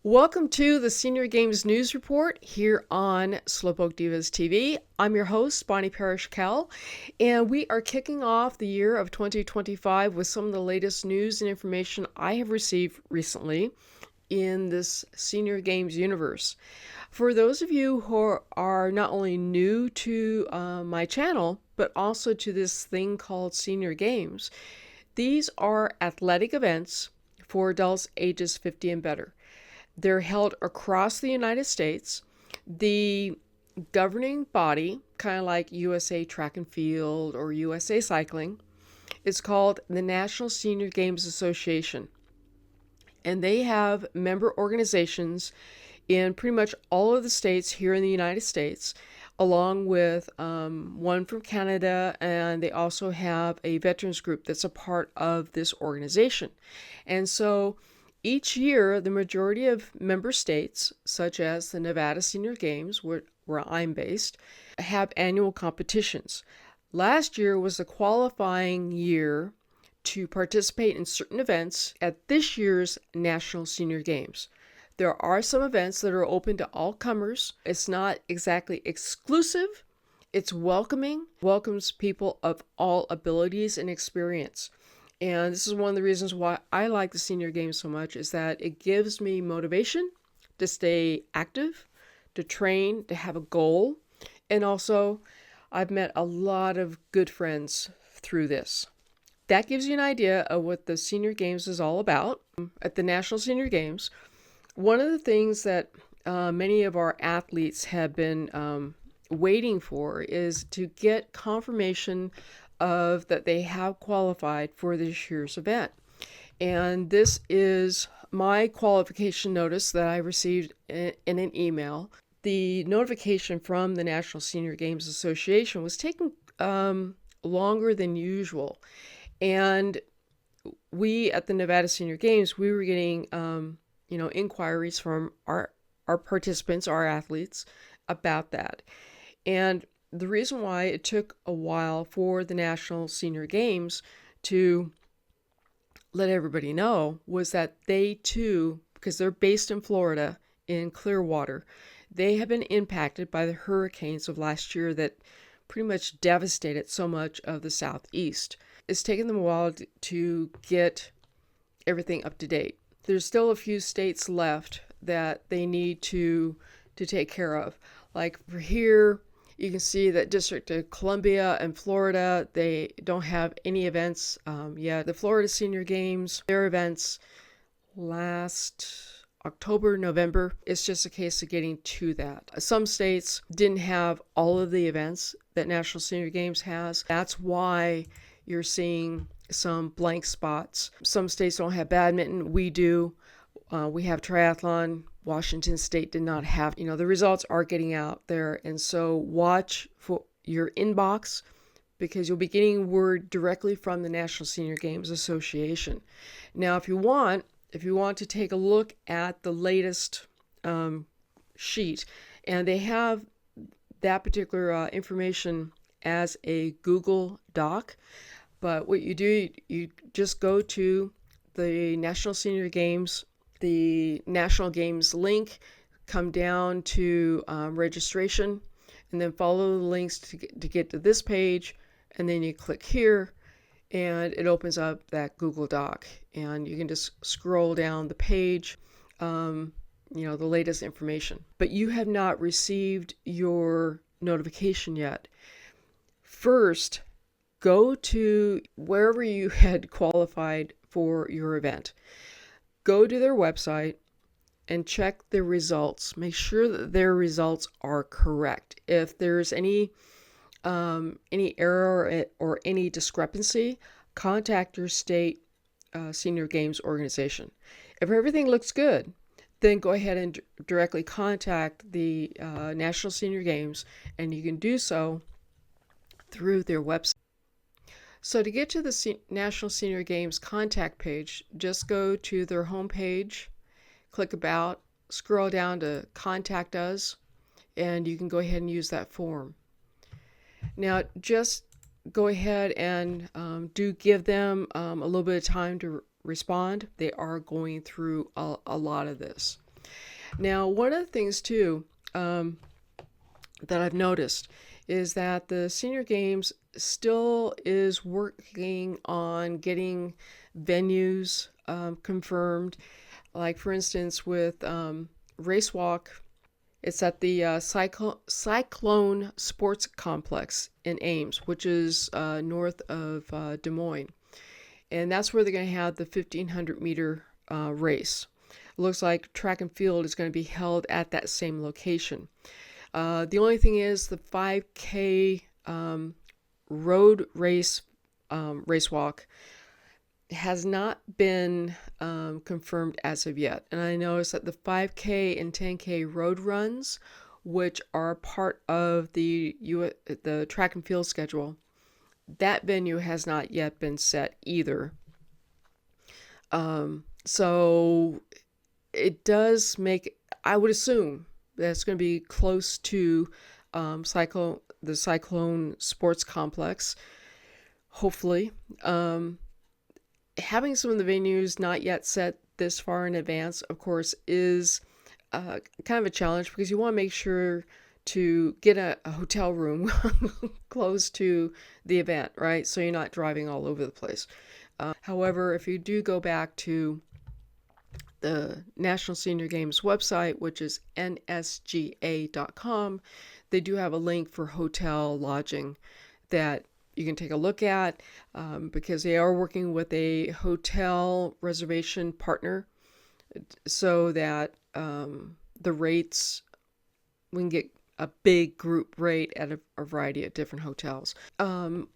Welcome to the Senior Games News Report here on Slowpoke Divas TV. I'm your host, Bonnie Parrish-Kell, and we are kicking off the year of 2025 with some of the latest news and information I have received recently in this Senior Games universe. For those of you who are not only new to my channel, but also to this thing called Senior Games, these are athletic events for adults ages 50 and better. They're held across the United States. The governing body, kind of like USA Track and Field or USA Cycling, is called the National Senior Games Association. And they have member organizations in pretty much all of the states here in the United States, along with one from Canada, and they also have a veterans group that's a part of this organization. And so each year, the majority of member states, such as the Nevada Senior Games, where I'm based, have annual competitions. Last year was the qualifying year to participate in certain events at this year's National Senior Games. There are some events that are open to all comers. It's not exactly exclusive. It's welcoming, welcomes people of all abilities and experience. And this is one of the reasons why I like the Senior Games so much, is that it gives me motivation to stay active, to train, to have a goal. And also, I've met a lot of good friends through this. That gives you an idea of what the Senior Games is all about. At the National Senior Games, one of the things that many of our athletes have been waiting for is to get confirmation of that they have qualified for this year's event. And this is my qualification notice that I received in an email. The notification from the National Senior Games Association was taking longer than usual. And we at the Nevada Senior Games, we were getting inquiries from our participants, our athletes, about that. And the reason why it took a while for the National Senior Games to let everybody know was that they too, because they're based in Florida, in Clearwater, they have been impacted by the hurricanes of last year that pretty much devastated so much of the Southeast. It's taken them a while to get everything up to date. There's still a few states left that they need to take care of. Like for here, you can see that District of Columbia and Florida, they don't have any events yet. The Florida Senior Games, their events last October, November. It's just a case of getting to that. Some states didn't have all of the events that National Senior Games has. That's why you're seeing some blank spots. Some states don't have badminton. We do. We have triathlon. Washington State did not have. The results are getting out there. And so watch for your inbox, because you'll be getting word directly from the National Senior Games Association. Now, if you want to take a look at the latest sheet, and they have that particular information as a Google Doc, but what you do, you just go to the National Senior Games, the National Games link, come down to registration, and then follow the links to get to this page, and then you click here, and it opens up that Google Doc, and you can just scroll down the page, the latest information. But you have not received your notification yet. First, go to wherever you had qualified for your event. Go to their website and check the results. Make sure that their results are correct. If there's any error or any discrepancy, contact your state Senior Games organization. If everything looks good, then go ahead and directly contact the National Senior Games, and you can do so through their website. So to get to the National Senior Games contact page, just go to their homepage, click About, scroll down to Contact Us, and you can go ahead and use that form. Now, just go ahead and do give them a little bit of time to respond. They are going through a lot of this. Now, one of the things too that I've noticed is that the Senior Games still is working on getting venues confirmed. Like, for instance, with Race Walk, it's at the Cyclone Sports Complex in Ames, which is north of Des Moines. And that's where they're going to have the 1,500-meter race. It looks like track and field is going to be held at that same location. The only thing is the 5K road race race walk has not been confirmed as of yet. And I noticed that the 5K and 10K road runs, which are part of the track and field schedule, that venue has not yet been set either. So it does make, I would assume, that's going to be close to the Cyclone Sports Complex, hopefully. Having some of the venues not yet set this far in advance, of course, is kind of a challenge because you want to make sure to get a hotel room close to the event, right? So you're not driving all over the place. However, if you do go back to the National Senior Games website, which is nsga.com, they do have a link for hotel lodging that you can take a look at because they are working with a hotel reservation partner so that the rates, we can get a big group rate at a variety of different hotels.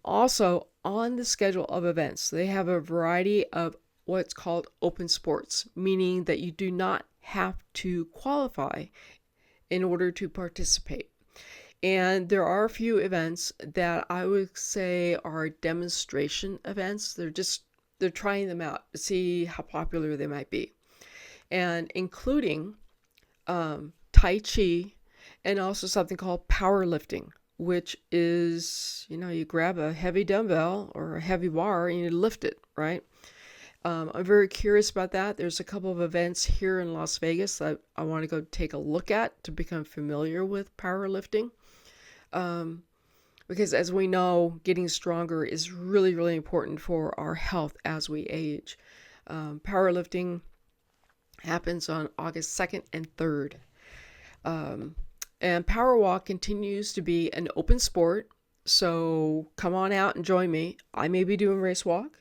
Also, on the schedule of events, they have a variety of what's called open sports, meaning that you do not have to qualify in order to participate. And there are a few events that I would say are demonstration events. They're trying them out to see how popular they might be. And including Tai Chi and also something called powerlifting, which is, you grab a heavy dumbbell or a heavy bar and you lift it, right? I'm very curious about that. There's a couple of events here in Las Vegas that I want to go take a look at to become familiar with powerlifting. Because as we know, getting stronger is really, really important for our health as we age. Powerlifting happens on August 2nd and 3rd. And Power Walk continues to be an open sport. So come on out and join me. I may be doing race walk,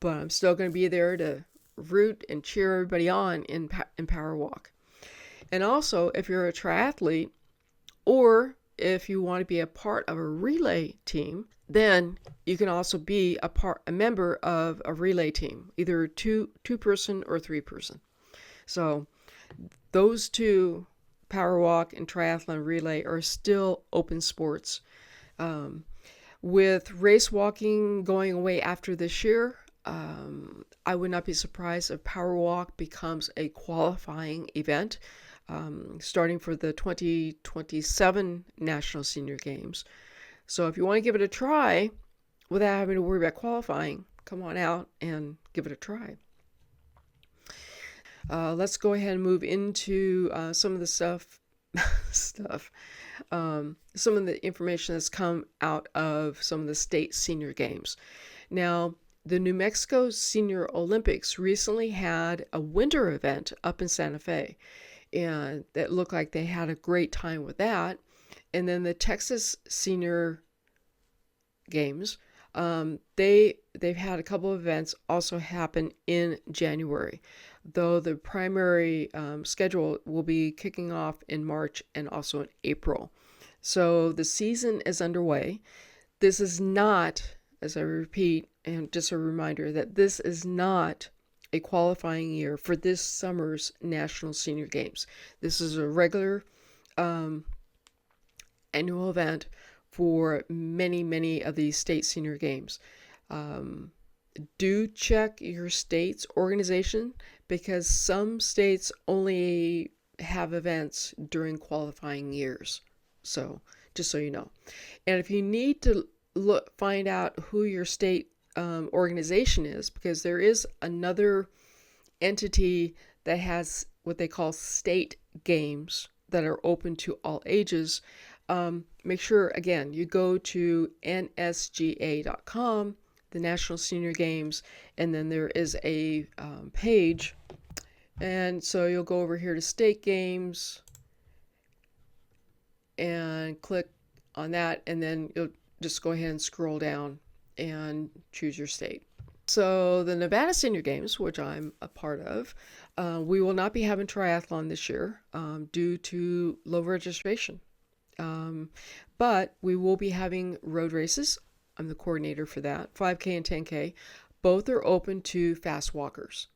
but I'm still going to be there to root and cheer everybody on in Power Walk. And also, if you're a triathlete or if you want to be a part of a relay team, then you can also be a member of a relay team, either two-person or three-person. So those two, Power Walk and Triathlon Relay, are still open sports. With race walking going away after this year, I would not be surprised if Power Walk becomes a qualifying event starting for the 2027 National Senior Games. So if you want to give it a try without having to worry about qualifying, come on out and give it a try. Let's go ahead and move into some of the some of the information that's come out of some of the state senior games. Now, the New Mexico Senior Olympics recently had a winter event up in Santa Fe, and that looked like they had a great time with that. And then the Texas Senior Games, they've had a couple of events also happen in January, though the primary schedule will be kicking off in March and also in April. So the season is underway. This is not, as I repeat, and just a reminder that this is not a qualifying year for this summer's National Senior Games. This is a regular annual event for many, many of these state senior games. Do check your state's organization because some states only have events during qualifying years. So just so you know. And if you need to find out who your state organization is, because there is another entity that has what they call state games that are open to all ages. Make sure, again, you go to nsga.com, the National Senior Games, and then there is a page. And so you'll go over here to state games and click on that, and then you'll just go ahead and scroll down and choose your state. So the Nevada Senior Games, which I'm a part of, we will not be having triathlon this year due to low registration. But we will be having road races. I'm the coordinator for that, 5K and 10K. Both are open to fast walkers.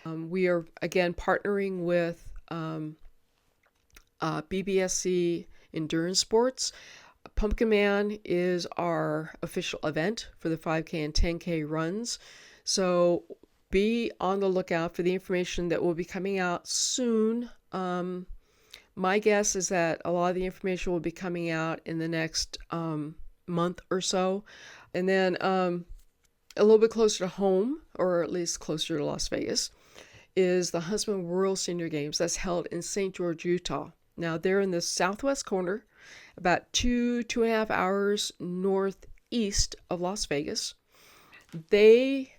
We are, again, partnering with BBSC Endurance Sports. Pumpkin Man is our official event for the 5K and 10K runs. So be on the lookout for the information that will be coming out soon. My guess is that a lot of the information will be coming out in the next month or so. And then a little bit closer to home, or at least closer to Las Vegas, is the Huntsman World Senior Games that's held in St. George, Utah. Now, they're in the southwest corner, about 2.5 hours northeast of Las Vegas. They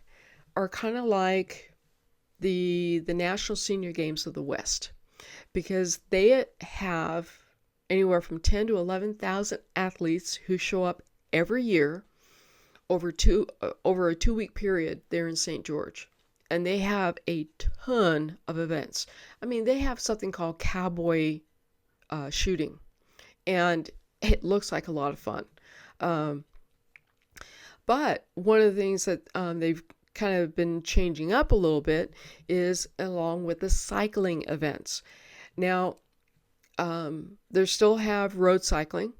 are kind of like the National Senior Games of the West, because they have anywhere from 10 to 11,000 athletes who show up every year over a 2-week period there in St. George. And they have a ton of events. I mean, they have something called cowboy shooting, and it looks like a lot of fun. But one of the things that they've kind of been changing up a little bit is along with the cycling events. Now, they still have road cycling,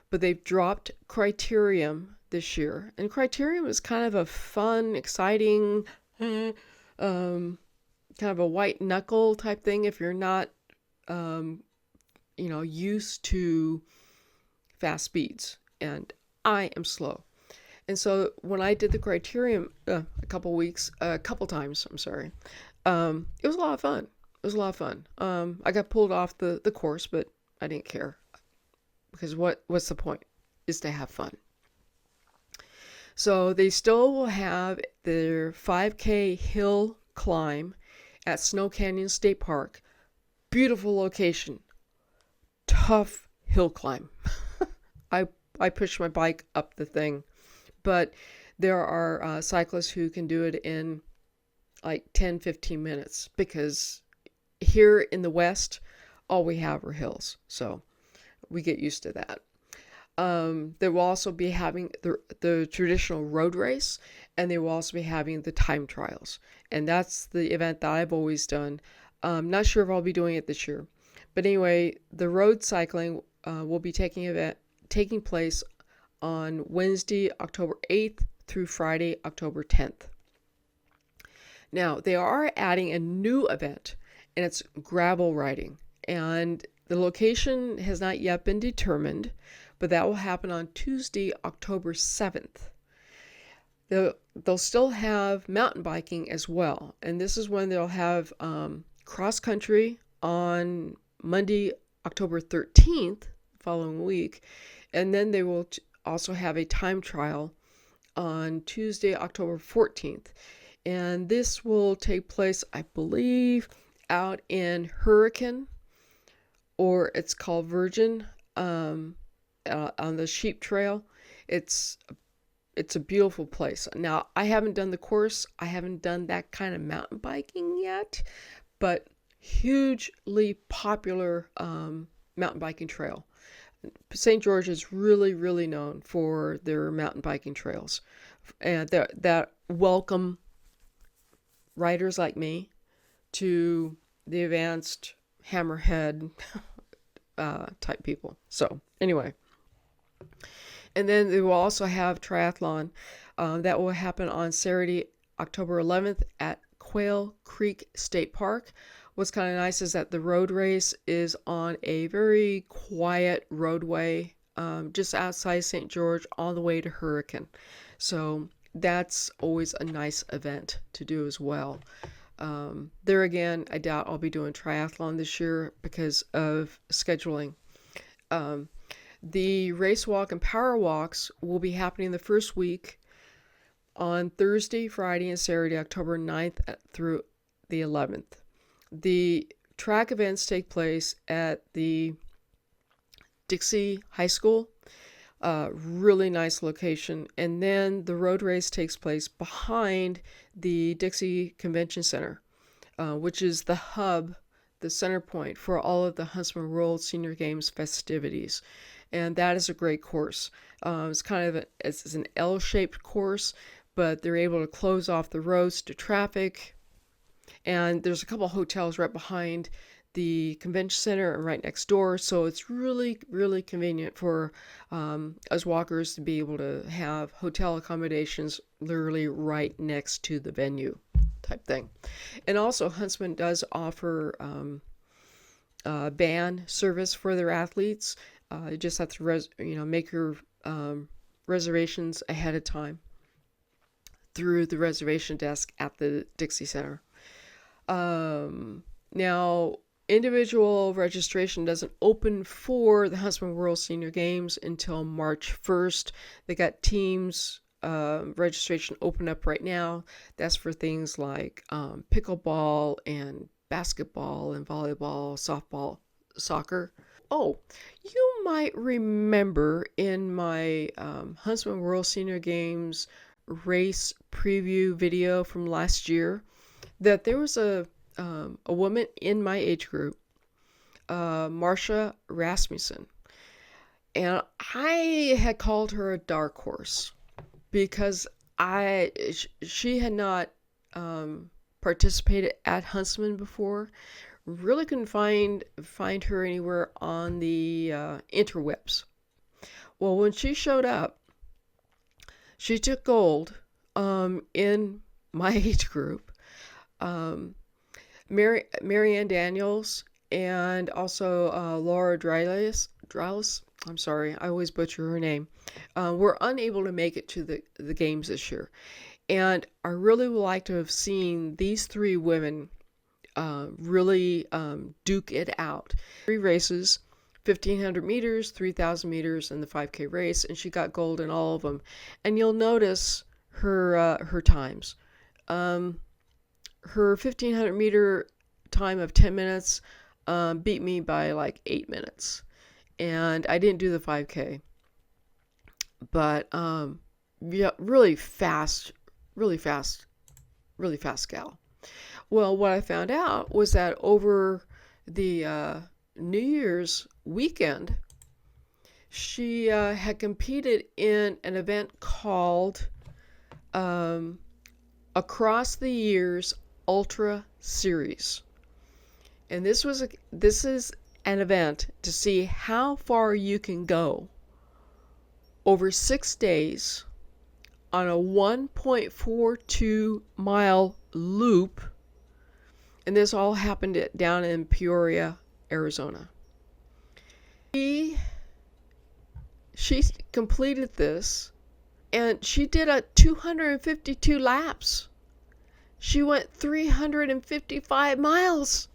but they've dropped criterium this year. And criterium is kind of a fun, exciting, kind of a white knuckle type thing if you're not, used to fast speeds. And I am slow. And so when I did the criterium a couple times, I'm sorry, it was a lot of fun. It was a lot of fun. I got pulled off the course, but I didn't care, because what's the point? Is to have fun. So they still will have their 5K hill climb at Snow Canyon State Park. Beautiful location. Tough hill climb. I pushed my bike up the thing, but there are cyclists who can do it in like 10-15 minutes, because here in the West, all we have are hills. So we get used to that. They will also be having the traditional road race, and they will also be having the time trials. And that's the event that I've always done. Not sure if I'll be doing it this year. But anyway, the road cycling will be taking place on Wednesday, October 8th through Friday, October 10th. Now, they are adding a new event, and it's gravel riding. And the location has not yet been determined, but that will happen on Tuesday, October 7th. They'll still have mountain biking as well. And this is when they'll have cross country on Monday, October 13th, the following week. And then they will also have a time trial on Tuesday, October 14th. And this will take place, I believe, out in Hurricane, or it's called Virgin, on the Sheep Trail. It's a beautiful place. Now, I haven't done the course. I haven't done that kind of mountain biking yet, but hugely popular mountain biking trail. St. George is really, really known for their mountain biking trails, and that welcome riders like me to the advanced hammerhead type people. So anyway, and then they will also have triathlon that will happen on Saturday, October 11th at Quail Creek State Park. What's kind of nice is that the road race is on a very quiet roadway just outside St. George all the way to Hurricane. So that's always a nice event to do as well. There again, I doubt I'll be doing triathlon this year because of scheduling. Um, the race walk and power walks will be happening the first week on Thursday, Friday, and Saturday, October 9th through the 11th. The track events take place at the Dixie High School. Really nice location. And then the road race takes place behind the Dixie Convention Center, which is the hub, the center point for all of the Huntsman World Senior Games festivities. And that is a great course. It's kind of it's an L-shaped course, but they're able to close off the roads to traffic. And there's a couple hotels right behind the convention center and right next door. So it's really, really convenient for us walkers to be able to have hotel accommodations literally right next to the venue type thing. And also Huntsman does offer van service for their athletes. You just have to make your reservations ahead of time through the reservation desk at the Dixie Center. Now, individual registration doesn't open for the Huntsman World Senior Games until March 1st. They got teams registration open up right now. That's for things like pickleball and basketball and volleyball, softball, soccer. Oh, you might remember in my Huntsman World Senior Games race preview video from last year that there was a woman in my age group, Marcia Rasmussen, and I had called her a dark horse because she had not participated at Huntsman before. Really couldn't find her anywhere on the interwebs. Well, when she showed up, she took gold in my age group. Marianne Daniels and also Laura Drylis, I'm sorry, I always butcher her name, were unable to make it to the games this year. And I really would like to have seen these three women really duke it out. 3 races, 1,500 meters, 3,000 meters, and the 5K race, and she got gold in all of them. And you'll notice her times. Her 1,500 meter time of 10 minutes beat me by like 8 minutes. And I didn't do the 5K. But yeah, really fast gal. Well, what I found out was that over the New Year's weekend, she had competed in an event called Across the Years Ultra Series. And this is an event to see how far you can go over 6 days on a 1.42 mile loop. And this all happened down in Peoria, Arizona. She completed this, and she did 252 laps. She went 355 miles.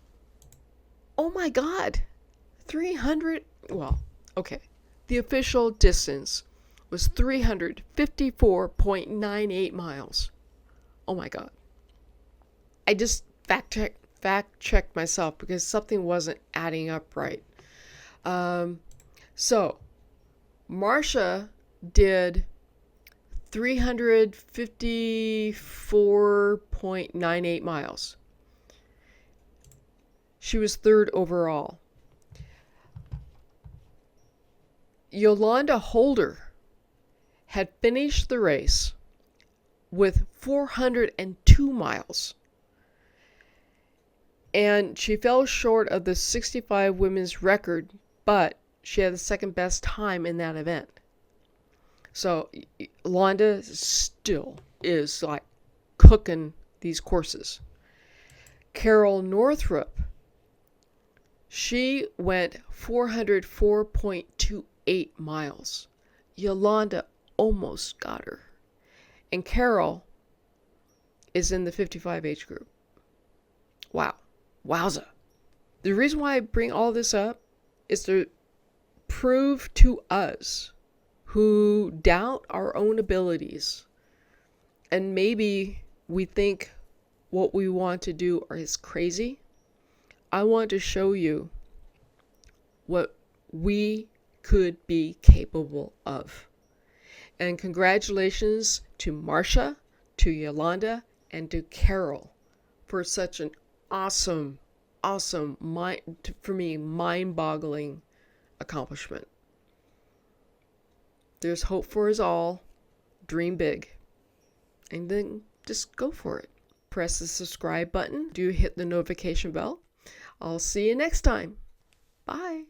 Oh my God. 300, well, okay. The official distance was 354.98 miles. Oh my God. I just fact checked myself because something wasn't adding up right. So Marcia did 354.98 miles. She was 3rd overall. Yolanda Holder had finished the race with 402 miles. And she fell short of the 65 women's record, but she had the second best time in that event. So Yolanda still is like cooking these courses. Carol Northrup, she went 404.28 miles. Yolanda almost got her. And Carol is in the 55 age group. Wow. Wowza. The reason why I bring all this up is to prove to us who doubt our own abilities, and maybe we think what we want to do is crazy. I want to show you what we could be capable of. And congratulations to Marcia, to Yolanda, and to Carol for such an awesome, for me, mind-boggling accomplishment. There's hope for us all. Dream big. And then just go for it. Press the subscribe button. Do hit the notification bell. I'll see you next time. Bye.